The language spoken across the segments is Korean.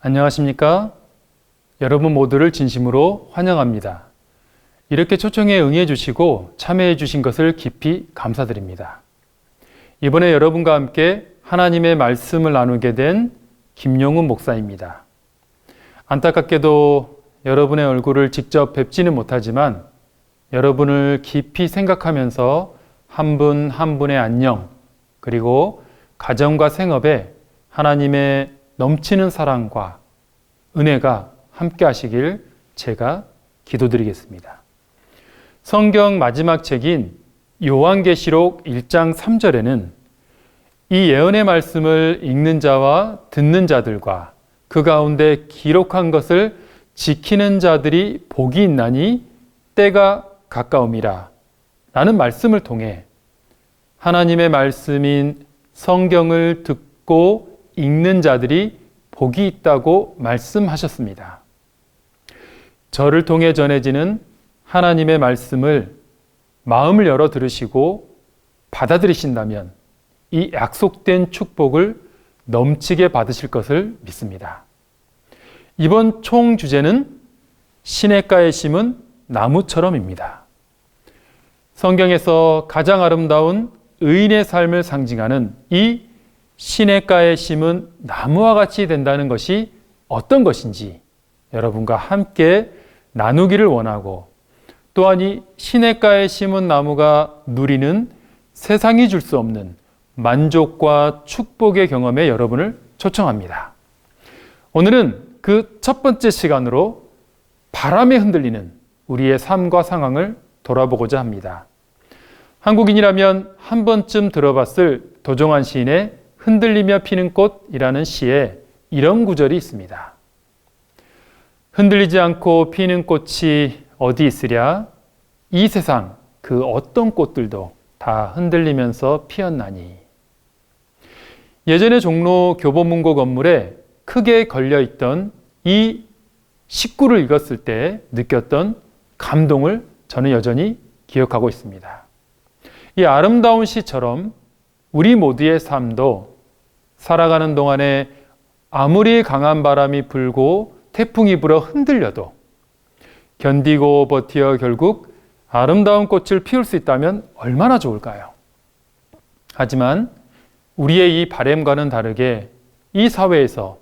안녕하십니까? 여러분 모두를 진심으로 환영합니다. 이렇게 초청에 응해 주시고 참여해 주신 것을 깊이 감사드립니다. 이번에 여러분과 함께 하나님의 말씀을 나누게 된 김용훈 목사입니다. 안타깝게도 여러분의 얼굴을 직접 뵙지는 못하지만 여러분을 깊이 생각하면서 한 분 한 분의 안녕, 그리고 가정과 생업에 하나님의 넘치는 사랑과 은혜가 함께 하시길 제가 기도드리겠습니다. 성경 마지막 책인 요한계시록 1장 3절에는 이 예언의 말씀을 읽는 자와 듣는 자들과 그 가운데 기록한 것을 지키는 자들이 복이 있나니 때가 가까움이라 라는 말씀을 통해 하나님의 말씀인 성경을 듣고 읽는 자들이 복이 있다고 말씀하셨습니다. 저를 통해 전해지는 하나님의 말씀을 마음을 열어 들으시고 받아들이신다면 이 약속된 축복을 넘치게 받으실 것을 믿습니다. 이번 총 주제는 시냇가에 심은 나무처럼입니다. 성경에서 가장 아름다운 의인의 삶을 상징하는 이 시냇가에 심은 나무와 같이 된다는 것이 어떤 것인지 여러분과 함께 나누기를 원하고, 또한 이 시냇가에 심은 나무가 누리는 세상이 줄 수 없는 만족과 축복의 경험에 여러분을 초청합니다. 오늘은 그 첫 번째 시간으로 바람에 흔들리는 우리의 삶과 상황을 돌아보고자 합니다. 한국인이라면 한 번쯤 들어봤을 도종환 시인의 흔들리며 피는 꽃이라는 시에 이런 구절이 있습니다. 흔들리지 않고 피는 꽃이 어디 있으랴? 이 세상 그 어떤 꽃들도 다 흔들리면서 피었나니. 예전에 종로 교보문고 건물에 크게 걸려있던 이 식구를 읽었을 때 느꼈던 감동을 저는 여전히 기억하고 있습니다. 이 아름다운 시처럼 우리 모두의 삶도 살아가는 동안에 아무리 강한 바람이 불고 태풍이 불어 흔들려도 견디고 버티어 결국 아름다운 꽃을 피울 수 있다면 얼마나 좋을까요? 하지만 우리의 이 바람과는 다르게 이 사회에서,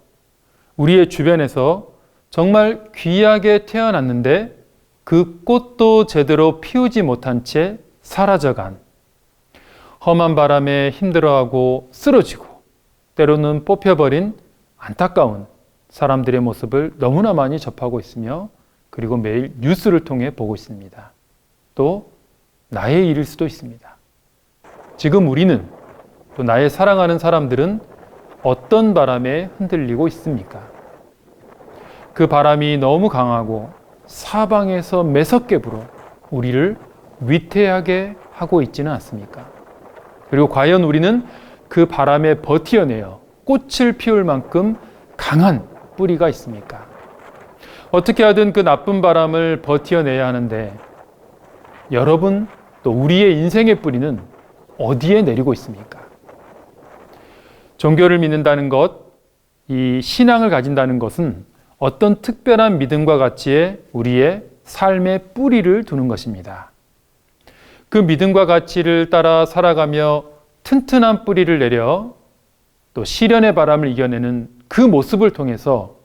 우리의 주변에서 정말 귀하게 태어났는데 그 꽃도 제대로 피우지 못한 채 사라져간, 험한 바람에 힘들어하고 쓰러지고 때로는 뽑혀버린 안타까운 사람들의 모습을 너무나 많이 접하고 있으며, 그리고 매일 뉴스를 통해 보고 있습니다. 또 나의 일일 수도 있습니다. 지금 우리는, 또 나의 사랑하는 사람들은 어떤 바람에 흔들리고 있습니까? 그 바람이 너무 강하고 사방에서 매섭게 불어 우리를 위태하게 하고 있지는 않습니까? 그리고 과연 우리는 그 바람에 버티어내어 꽃을 피울 만큼 강한 뿌리가 있습니까? 어떻게 하든 그 나쁜 바람을 버티어내야 하는데, 여러분 또 우리의 인생의 뿌리는 어디에 내리고 있습니까? 종교를 믿는다는 것, 이 신앙을 가진다는 것은 어떤 특별한 믿음과 가치에 우리의 삶의 뿌리를 두는 것입니다. 그 믿음과 가치를 따라 살아가며 튼튼한 뿌리를 내려 또 시련의 바람을 이겨내는 그 모습을 통해서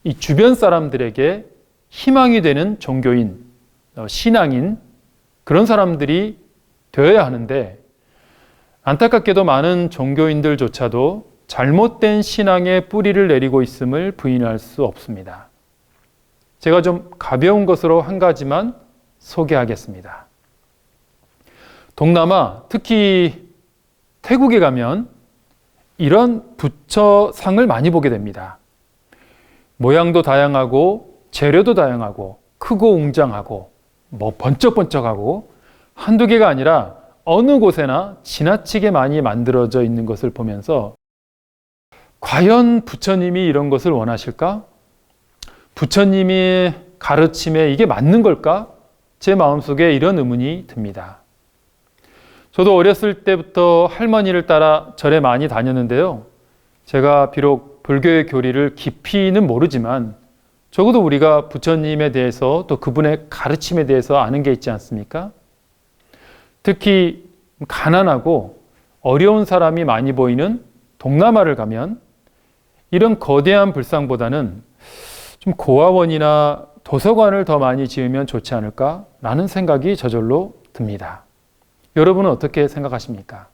이 주변 사람들에게 희망이 되는 종교인, 신앙인, 그런 사람들이 되어야 하는데, 안타깝게도 많은 종교인들조차도 잘못된 신앙의 뿌리를 내리고 있음을 부인할 수 없습니다. 제가 좀 가벼운 것으로 한 가지만 소개하겠습니다. 동남아, 특히 태국에 가면 이런 부처상을 많이 보게 됩니다. 모양도 다양하고 재료도 다양하고 크고 웅장하고 번쩍번쩍하고 한두 개가 아니라 어느 곳에나 지나치게 많이 만들어져 있는 것을 보면서 과연 부처님이 이런 것을 원하실까? 부처님이 가르침에 이게 맞는 걸까? 제 마음속에 이런 의문이 듭니다. 저도 어렸을 때부터 할머니를 따라 절에 많이 다녔는데요. 제가 비록 불교의 교리를 깊이는 모르지만 적어도 우리가 부처님에 대해서 또 그분의 가르침에 대해서 아는 게 있지 않습니까? 특히 가난하고 어려운 사람이 많이 보이는 동남아를 가면 이런 거대한 불상보다는 좀 고아원이나 도서관을 더 많이 지으면 좋지 않을까라는 생각이 저절로 듭니다. 여러분은 어떻게 생각하십니까?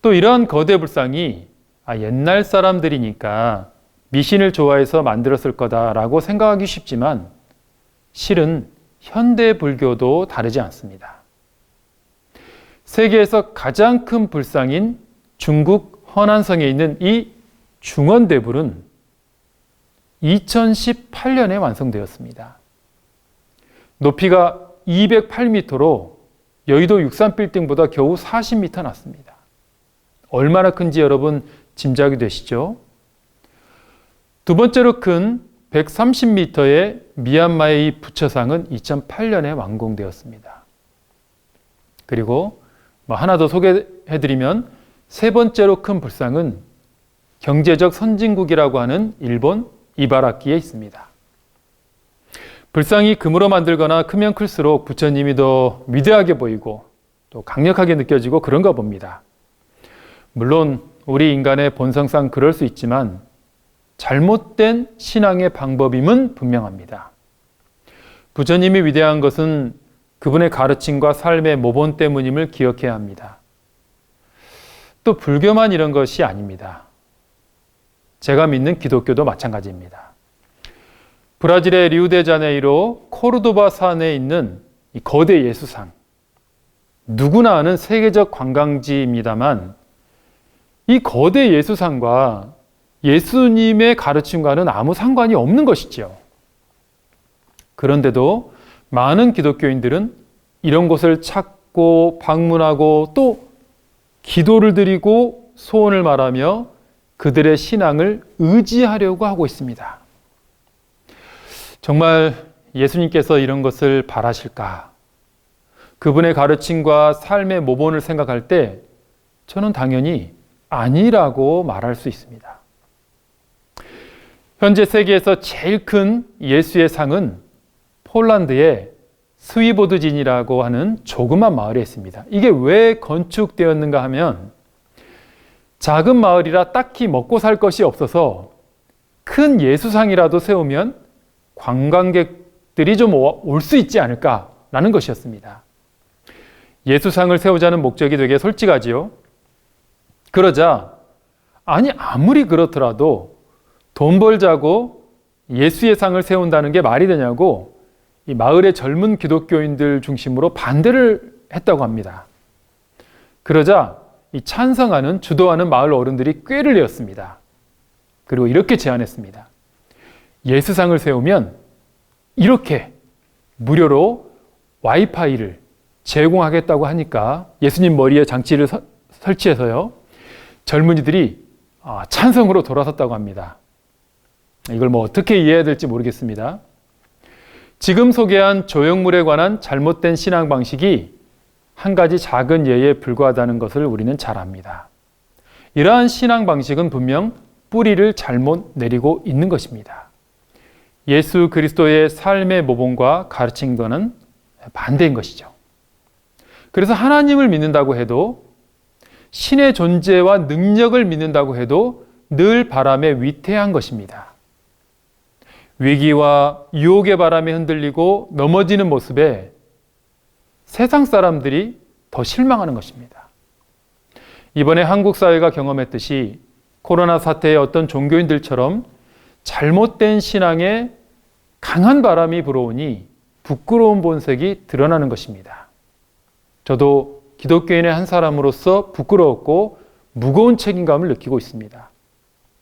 또 이러한 거대 불상이 옛날 사람들이니까 미신을 좋아해서 만들었을 거다라고 생각하기 쉽지만 실은 현대 불교도 다르지 않습니다. 세계에서 가장 큰 불상인 중국 허난성에 있는 이 중원대불은 2018년에 완성되었습니다. 높이가 208m로 여의도 63빌딩보다 겨우 40m 낮습니다. 얼마나 큰지 여러분 짐작이 되시죠? 두 번째로 큰 130m의 미얀마의 이 부처상은 2008년에 완공되었습니다. 그리고 하나 더 소개해드리면 세 번째로 큰 불상은 경제적 선진국이라고 하는 일본 이바라키에 있습니다. 불상이 금으로 만들거나 크면 클수록 부처님이 더 위대하게 보이고 또 강력하게 느껴지고 그런가 봅니다. 물론 우리 인간의 본성상 그럴 수 있지만 잘못된 신앙의 방법임은 분명합니다. 부처님이 위대한 것은 그분의 가르침과 삶의 모본 때문임을 기억해야 합니다. 또 불교만 이런 것이 아닙니다. 제가 믿는 기독교도 마찬가지입니다. 브라질의 리우데자네이루 코르도바 산에 있는 이 거대 예수상, 누구나 아는 세계적 관광지입니다만 이 거대 예수상과 예수님의 가르침과는 아무 상관이 없는 것이지요. 그런데도 많은 기독교인들은 이런 곳을 찾고 방문하고 또 기도를 드리고 소원을 말하며 그들의 신앙을 의지하려고 하고 있습니다. 정말 예수님께서 이런 것을 바라실까? 그분의 가르침과 삶의 모본을 생각할 때 저는 당연히 아니라고 말할 수 있습니다. 현재 세계에서 제일 큰 예수의 상은 폴란드의 스위보드진이라고 하는 조그만 마을에 있습니다. 이게 왜 건축되었는가 하면 작은 마을이라 딱히 먹고 살 것이 없어서 큰 예수상이라도 세우면 관광객들이 좀 올 수 있지 않을까라는 것이었습니다. 예수상을 세우자는 목적이 되게 솔직하지요. 그러자 아무리 그렇더라도 돈 벌자고 예수의 상을 세운다는 게 말이 되냐고 이 마을의 젊은 기독교인들 중심으로 반대를 했다고 합니다. 그러자 이 찬성하는 주도하는 마을 어른들이 꾀를 내었습니다. 그리고 이렇게 제안했습니다. 예수상을 세우면 이렇게 무료로 와이파이를 제공하겠다고 하니까 예수님 머리에 장치를 설치해서요. 젊은이들이 찬성으로 돌아섰다고 합니다. 이걸 어떻게 이해해야 될지 모르겠습니다. 지금 소개한 조형물에 관한 잘못된 신앙 방식이 한 가지 작은 예에 불과하다는 것을 우리는 잘 압니다. 이러한 신앙 방식은 분명 뿌리를 잘못 내리고 있는 것입니다. 예수 그리스도의 삶의 모본과 가르침과는 반대인 것이죠. 그래서 하나님을 믿는다고 해도 신의 존재와 능력을 믿는다고 해도 늘 바람에 위태한 것입니다. 위기와 유혹의 바람에 흔들리고 넘어지는 모습에 세상 사람들이 더 실망하는 것입니다. 이번에 한국 사회가 경험했듯이 코로나 사태에 어떤 종교인들처럼 잘못된 신앙에 강한 바람이 불어오니 부끄러운 본색이 드러나는 것입니다. 저도 기독교인의 한 사람으로서 부끄러웠고 무거운 책임감을 느끼고 있습니다.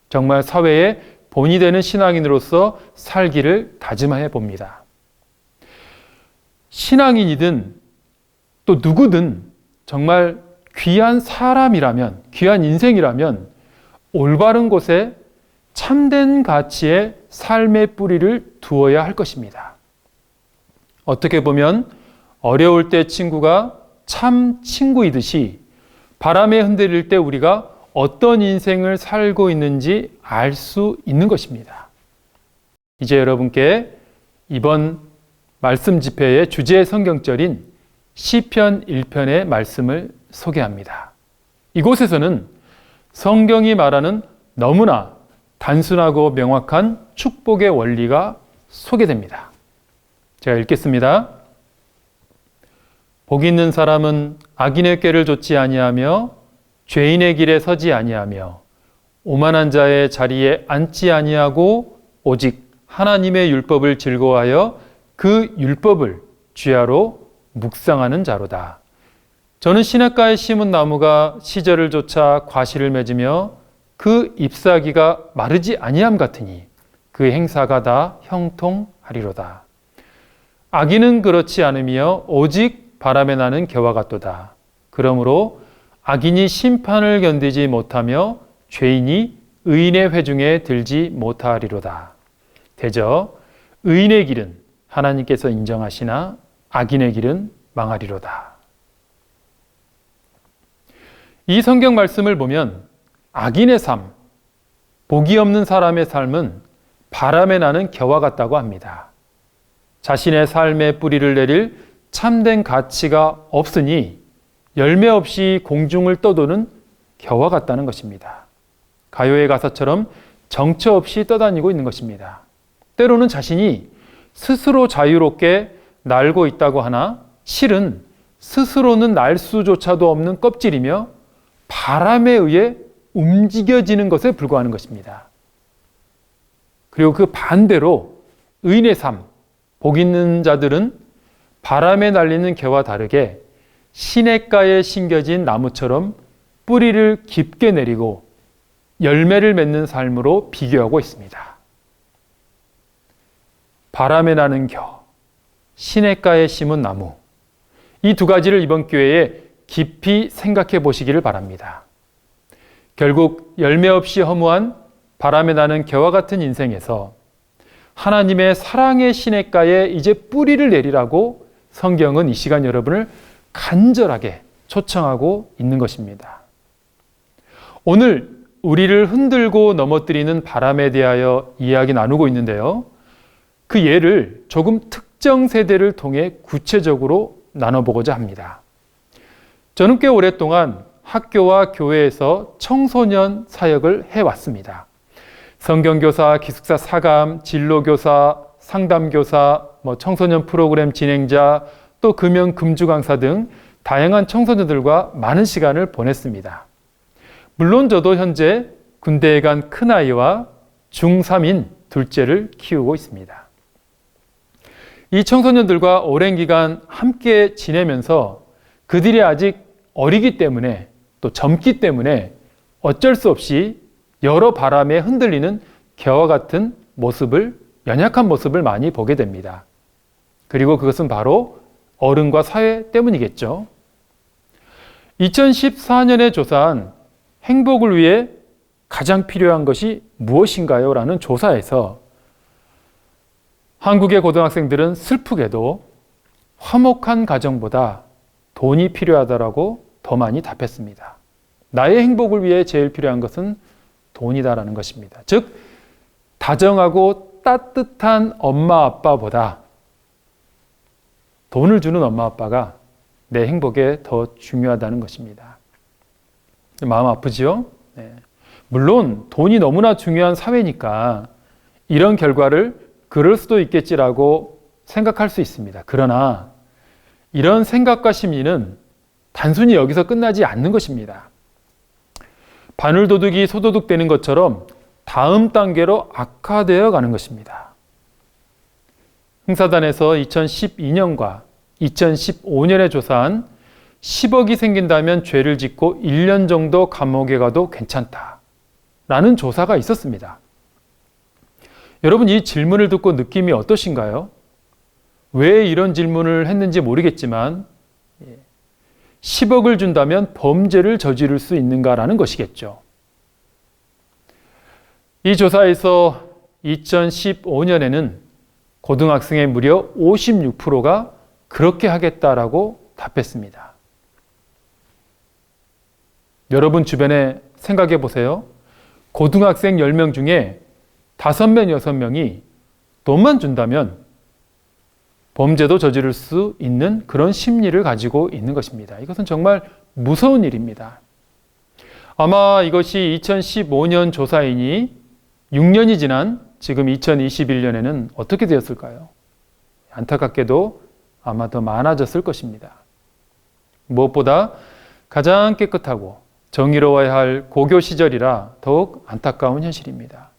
정말 사회에 본이 되는 신앙인으로서 살기를 다짐해 봅니다. 신앙인이든 또 누구든 정말 귀한 사람이라면, 귀한 인생이라면 올바른 곳에 참된 가치의 삶의 뿌리를 두어야 할 것입니다. 어떻게 보면 어려울 때 친구가 참 친구이듯이 바람에 흔들릴 때 우리가 어떤 인생을 살고 있는지 알 수 있는 것입니다. 이제 여러분께 이번 말씀 집회의 주제 성경절인 시편 1편의 말씀을 소개합니다. 이곳에서는 성경이 말하는 너무나 단순하고 명확한 축복의 원리가 소개됩니다. 제가 읽겠습니다. 복 있는 사람은 악인의 꾀를 좇지 아니하며 죄인의 길에 서지 아니하며 오만한 자의 자리에 앉지 아니하고 오직 하나님의 율법을 즐거워하여 그 율법을 주야로 묵상하는 자로다. 저는 시냇가에 심은 나무가 시절을 쫓아 과실을 맺으며 그 잎사귀가 마르지 아니함 같으니 그 행사가 다 형통하리로다. 악인은 그렇지 않으며 오직 바람에 나는 겨와 같도다. 그러므로 악인이 심판을 견디지 못하며 죄인이 의인의 회중에 들지 못하리로다. 대저 의인의 길은 하나님께서 인정하시나 악인의 길은 망하리로다. 이 성경 말씀을 보면 악인의 삶, 복이 없는 사람의 삶은 바람에 나는 겨와 같다고 합니다. 자신의 삶의 뿌리를 내릴 참된 가치가 없으니 열매 없이 공중을 떠도는 겨와 같다는 것입니다. 가요의 가사처럼 정처 없이 떠다니고 있는 것입니다. 때로는 자신이 스스로 자유롭게 날고 있다고 하나 실은 스스로는 날 수조차도 없는 껍질이며 바람에 의해 움직여지는 것에 불과하는 것입니다. 그리고 그 반대로 의인의 삶, 복 있는 자들은 바람에 날리는 개와 다르게 시냇가에 심겨진 나무처럼 뿌리를 깊게 내리고 열매를 맺는 삶으로 비교하고 있습니다. 바람에 나는 겨, 시냇가에 심은 나무, 이 두 가지를 이번 기회에 깊이 생각해 보시기를 바랍니다. 결국 열매 없이 허무한 바람에 나는 겨와 같은 인생에서 하나님의 사랑의 시냇가에 이제 뿌리를 내리라고 성경은 이 시간 여러분을 간절하게 초청하고 있는 것입니다. 오늘 우리를 흔들고 넘어뜨리는 바람에 대하여 이야기 나누고 있는데요. 그 예를 조금 특정 세대를 통해 구체적으로 나눠보고자 합니다. 저는 꽤 오랫동안 학교와 교회에서 청소년 사역을 해왔습니다. 성경교사, 기숙사 사감, 진로교사, 상담교사, 청소년 프로그램 진행자, 또 금연 금주 강사 등 다양한 청소년들과 많은 시간을 보냈습니다. 물론 저도 현재 군대에 간 큰아이와 중3인 둘째를 키우고 있습니다. 이 청소년들과 오랜 기간 함께 지내면서 그들이 아직 어리기 때문에 또 젊기 때문에 어쩔 수 없이 여러 바람에 흔들리는 겨와 같은 모습을, 연약한 모습을 많이 보게 됩니다. 그리고 그것은 바로 어른과 사회 때문이겠죠. 2014년에 조사한 행복을 위해 가장 필요한 것이 무엇인가요? 라는 조사에서 한국의 고등학생들은 슬프게도 화목한 가정보다 돈이 필요하다라고 더 많이 답했습니다. 나의 행복을 위해 제일 필요한 것은 돈이다라는 것입니다. 즉, 다정하고 따뜻한 엄마 아빠보다 돈을 주는 엄마 아빠가 내 행복에 더 중요하다는 것입니다. 마음 아프지요? 네. 물론 돈이 너무나 중요한 사회니까 이런 결과를 그럴 수도 있겠지라고 생각할 수 있습니다. 그러나 이런 생각과 심리는 단순히 여기서 끝나지 않는 것입니다. 바늘도둑이 소도둑 되는 것처럼 다음 단계로 악화되어 가는 것입니다. 흥사단에서 2012년과 2015년에 조사한 10억이 생긴다면 죄를 짓고 1년 정도 감옥에 가도 괜찮다라는 조사가 있었습니다. 여러분, 이 질문을 듣고 느낌이 어떠신가요? 왜 이런 질문을 했는지 모르겠지만 10억을 준다면 범죄를 저지를 수 있는가라는 것이겠죠. 이 조사에서 2015년에는 고등학생의 무려 56%가 그렇게 하겠다라고 답했습니다. 여러분 주변에 생각해 보세요. 고등학생 10명 중에 5명, 6명이 돈만 준다면 범죄도 저지를 수 있는 그런 심리를 가지고 있는 것입니다. 이것은 정말 무서운 일입니다. 아마 이것이 2015년 조사이니 6년이 지난 지금 2021년에는 어떻게 되었을까요? 안타깝게도 아마 더 많아졌을 것입니다. 무엇보다 가장 깨끗하고 정의로워야 할 고교 시절이라 더욱 안타까운 현실입니다.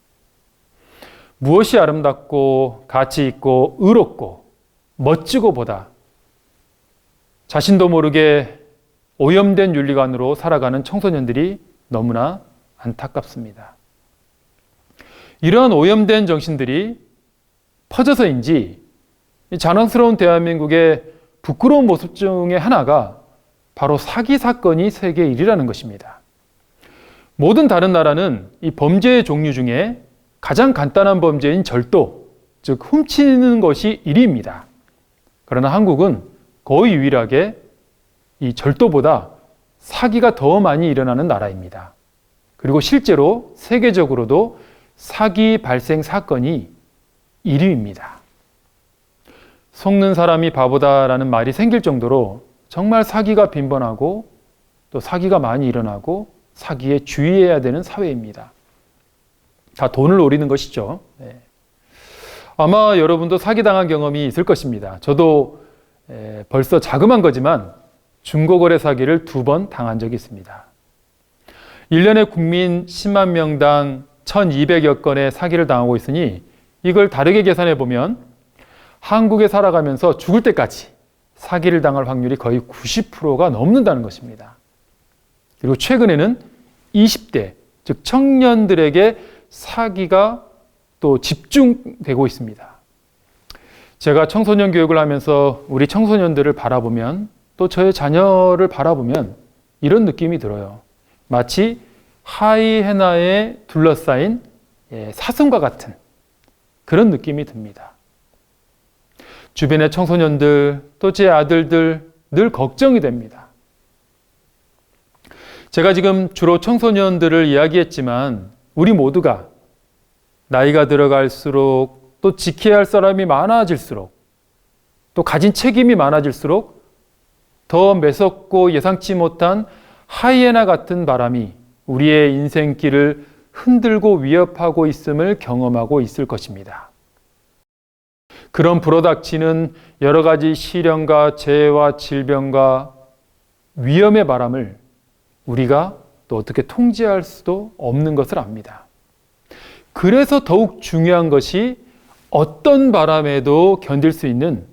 무엇이 아름답고 가치 있고 의롭고 멋지고 보다 자신도 모르게 오염된 윤리관으로 살아가는 청소년들이 너무나 안타깝습니다. 이러한 오염된 정신들이 퍼져서인지 자랑스러운 대한민국의 부끄러운 모습 중에 하나가 바로 사기 사건이 세계 1위라는 것입니다. 모든 다른 나라는 이 범죄의 종류 중에 가장 간단한 범죄인 절도, 즉 훔치는 것이 1위입니다. 그러나 한국은 거의 유일하게 이 절도보다 사기가 더 많이 일어나는 나라입니다. 그리고 실제로 세계적으로도 사기 발생 사건이 1위입니다. 속는 사람이 바보다라는 말이 생길 정도로 정말 사기가 빈번하고 또 사기가 많이 일어나고 사기에 주의해야 되는 사회입니다. 다 돈을 노리는 것이죠. 네. 아마 여러분도 사기당한 경험이 있을 것입니다. 저도 벌써 자그만 거지만 중고거래 사기를 2번 당한 적이 있습니다. 1년에 국민 10만 명당 1200여 건의 사기를 당하고 있으니 이걸 다르게 계산해 보면 한국에 살아가면서 죽을 때까지 사기를 당할 확률이 거의 90%가 넘는다는 것입니다. 그리고 최근에는 20대, 즉 청년들에게 사기가 또 집중되고 있습니다. 제가 청소년 교육을 하면서 우리 청소년들을 바라보면 또 저의 자녀를 바라보면 이런 느낌이 들어요. 마치 하이에나에 둘러싸인 사슴과 같은 그런 느낌이 듭니다. 주변의 청소년들, 또 제 아들들 늘 걱정이 됩니다. 제가 지금 주로 청소년들을 이야기했지만 우리 모두가 나이가 들어갈수록 또 지켜야 할 사람이 많아질수록 또 가진 책임이 많아질수록 더 매섭고 예상치 못한 하이에나 같은 바람이 우리의 인생길을 흔들고 위협하고 있음을 경험하고 있을 것입니다. 그런 불어닥치는 여러 가지 시련과 재해와 질병과 위험의 바람을 우리가 또 어떻게 통제할 수도 없는 것을 압니다. 그래서 더욱 중요한 것이 어떤 바람에도 견딜 수 있는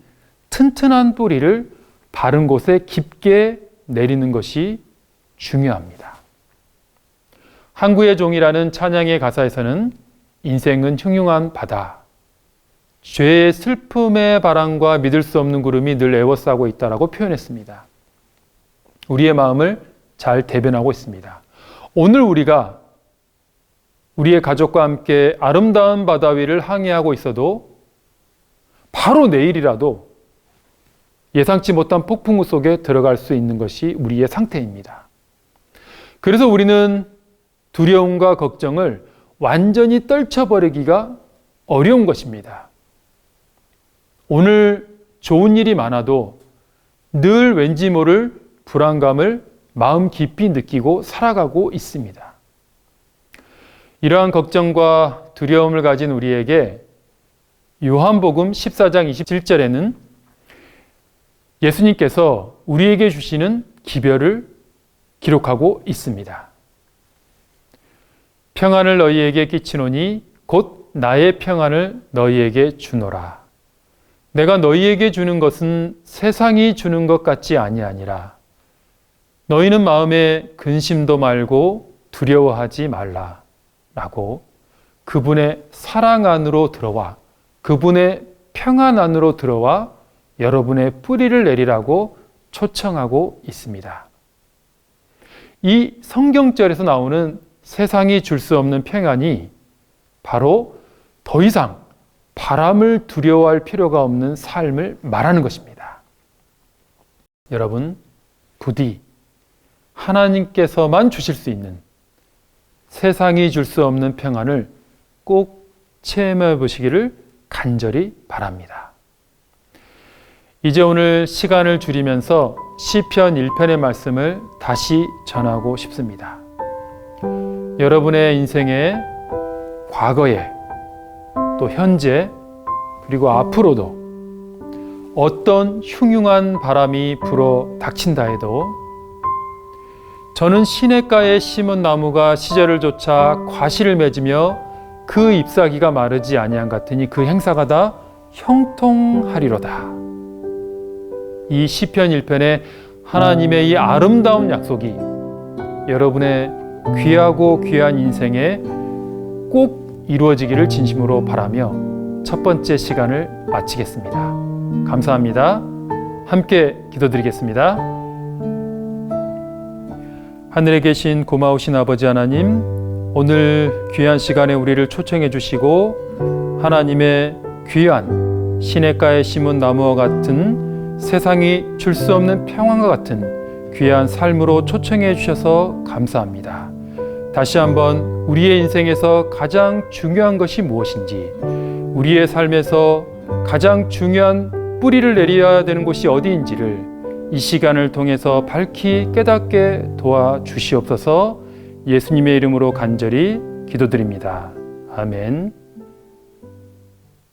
튼튼한 뿌리를 바른 곳에 깊게 내리는 것이 중요합니다. 항구의 종이라는 찬양의 가사에서는 인생은 흉흉한 바다, 죄의 슬픔의 바람과 믿을 수 없는 구름이 늘 에워싸고 있다라고 표현했습니다. 우리의 마음을 잘 대변하고 있습니다. 오늘 우리가 우리의 가족과 함께 아름다운 바다 위를 항해하고 있어도 바로 내일이라도 예상치 못한 폭풍우 속에 들어갈 수 있는 것이 우리의 상태입니다. 그래서 우리는 두려움과 걱정을 완전히 떨쳐버리기가 어려운 것입니다. 오늘 좋은 일이 많아도 늘 왠지 모를 불안감을 마음 깊이 느끼고 살아가고 있습니다. 이러한 걱정과 두려움을 가진 우리에게 요한복음 14장 27절에는 예수님께서 우리에게 주시는 기별을 기록하고 있습니다. 평안을 너희에게 끼치노니 곧 나의 평안을 너희에게 주노라. 내가 너희에게 주는 것은 세상이 주는 것 같지 아니하니라. 너희는 마음에 근심도 말고 두려워하지 말라. 라고 그분의 사랑 안으로 들어와 그분의 평안 안으로 들어와 여러분의 뿌리를 내리라고 초청하고 있습니다. 이 성경절에서 나오는 세상이 줄 수 없는 평안이 바로 더 이상 바람을 두려워할 필요가 없는 삶을 말하는 것입니다. 여러분, 부디 하나님께서만 주실 수 있는 세상이 줄 수 없는 평안을 꼭 체험해 보시기를 간절히 바랍니다. 이제 오늘 시간을 줄이면서 시편 1편의 말씀을 다시 전하고 싶습니다. 여러분의 인생의 과거에 또 현재 그리고 앞으로도 어떤 흉흉한 바람이 불어 닥친다 해도 저는 시냇가에 심은 나무가 시절을 좇아 과실을 맺으며 그 잎사귀가 마르지 아니한 같으니 그 행사가 다 형통하리로다. 이 시편 1편의 하나님의 이 아름다운 약속이 여러분의 귀하고 귀한 인생에 꼭 이루어지기를 진심으로 바라며 첫 번째 시간을 마치겠습니다. 감사합니다. 함께 기도드리겠습니다. 하늘에 계신 고마우신 아버지 하나님, 오늘 귀한 시간에 우리를 초청해 주시고 하나님의 귀한 시냇가에 심은 나무와 같은 세상이 줄 수 없는 평안과 같은 귀한 삶으로 초청해 주셔서 감사합니다. 다시 한번 우리의 인생에서 가장 중요한 것이 무엇인지, 우리의 삶에서 가장 중요한 뿌리를 내려야 되는 곳이 어디인지를 이 시간을 통해서 밝히 깨닫게 도와주시옵소서. 예수님의 이름으로 간절히 기도드립니다. 아멘.